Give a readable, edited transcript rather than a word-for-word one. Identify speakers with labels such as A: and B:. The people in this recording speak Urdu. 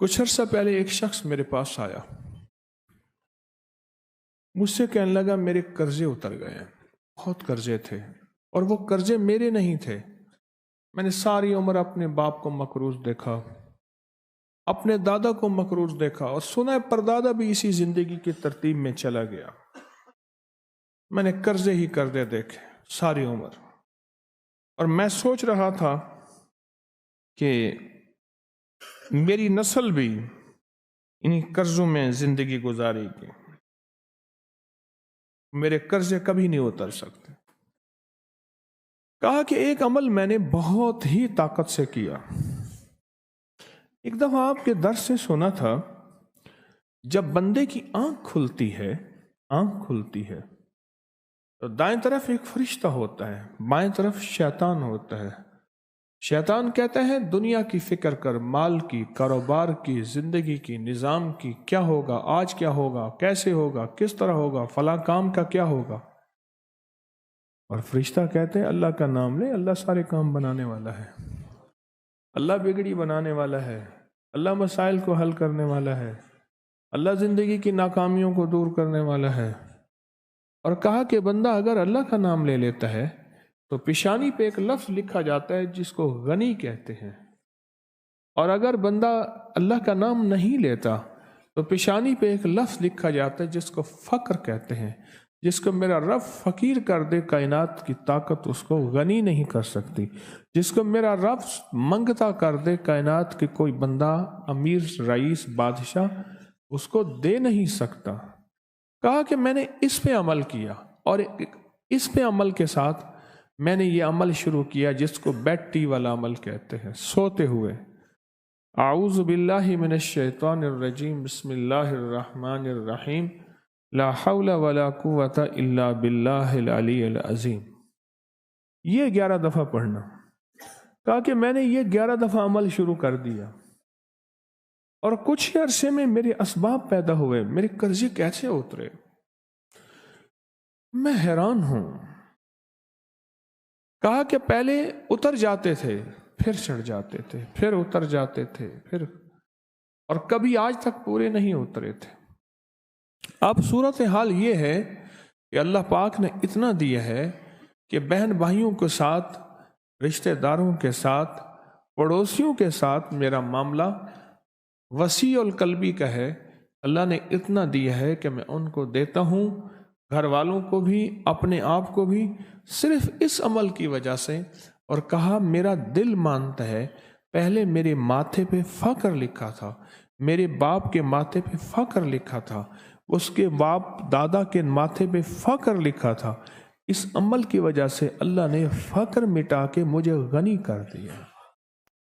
A: کچھ عرصہ پہلے ایک شخص میرے پاس آیا، مجھ سے کہنے لگا میرے قرضے اتر گئے ہیں، بہت قرضے تھے اور وہ قرضے میرے نہیں تھے۔ میں نے ساری عمر اپنے باپ کو مقروض دیکھا، اپنے دادا کو مقروض دیکھا اور سنا ہے پردادا بھی اسی زندگی کی ترتیب میں چلا گیا۔ میں نے قرضے ہی قرضے دیکھے ساری عمر، اور میں سوچ رہا تھا کہ میری نسل بھی انہی قرضوں میں زندگی گزارے گی، میرے قرضے کبھی نہیں اتر سکتے۔ کہا کہ ایک عمل میں نے بہت ہی طاقت سے کیا۔ ایک دفعہ آپ کے درس سے سنا تھا، جب بندے کی آنکھ کھلتی ہے تو دائیں طرف ایک فرشتہ ہوتا ہے، بائیں طرف شیطان ہوتا ہے۔ شیطان کہتا ہے دنیا کی فکر کر، مال کی، کاروبار کی، زندگی کی، نظام کی، کیا ہوگا، آج کیا ہوگا، کیسے ہوگا، کس طرح ہوگا، فلاں کام کا کیا ہوگا۔ اور فرشتہ کہتے ہیں اللہ کا نام لے، اللہ سارے کام بنانے والا ہے، اللہ بگڑی بنانے والا ہے، اللہ مسائل کو حل کرنے والا ہے، اللہ زندگی کی ناکامیوں کو دور کرنے والا ہے۔ اور کہا کہ بندہ اگر اللہ کا نام لے لیتا ہے تو پیشانی پہ ایک لفظ لکھا جاتا ہے جس کو غنی کہتے ہیں، اور اگر بندہ اللہ کا نام نہیں لیتا تو پیشانی پہ ایک لفظ لکھا جاتا ہے جس کو فقر کہتے ہیں۔ جس کو میرا رب فقیر کر دے، کائنات کی طاقت اس کو غنی نہیں کر سکتی۔ جس کو میرا رب منگتا کر دے، کائنات کے کوئی بندہ، امیر، رئیس، بادشاہ اس کو دے نہیں سکتا۔ کہا کہ میں نے اس پہ عمل کیا، اور اس پہ عمل کے ساتھ میں نے یہ عمل شروع کیا جس کو بیڈ ٹی والا عمل کہتے ہیں، سوتے ہوئے۔ اعوذ باللہ من الشیطان الرجیم، بسم اللہ الرحمن الرحیم، لا حول ولا قوة الا باللہ العلی العظیم۔ یہ 11 دفعہ پڑھنا۔ کہا کہ میں نے یہ 11 دفعہ عمل شروع کر دیا، اور کچھ ہی عرصے میں میرے اسباب پیدا ہوئے، میرے قرضے کیسے اترے، میں حیران ہوں۔ کہا کہ پہلے اتر جاتے تھے، پھر چڑھ جاتے تھے، پھر اتر جاتے تھے، پھر، اور کبھی آج تک پورے نہیں اترے تھے۔ اب صورتحال یہ ہے کہ اللہ پاک نے اتنا دیا ہے کہ بہن بھائیوں کے ساتھ، رشتہ داروں کے ساتھ، پڑوسیوں کے ساتھ میرا معاملہ وسیع القلبی کا ہے۔ اللہ نے اتنا دیا ہے کہ میں ان کو دیتا ہوں، گھر والوں کو بھی، اپنے آپ کو بھی، صرف اس عمل کی وجہ سے۔ اور کہا میرا دل مانتا ہے، پہلے میرے ماتھے پہ فقر لکھا تھا، میرے باپ کے ماتھے پہ فقر لکھا تھا، اس کے باپ دادا کے ماتھے پہ فقر لکھا تھا۔ اس عمل کی وجہ سے اللہ نے فقر مٹا کے مجھے غنی کر دیا۔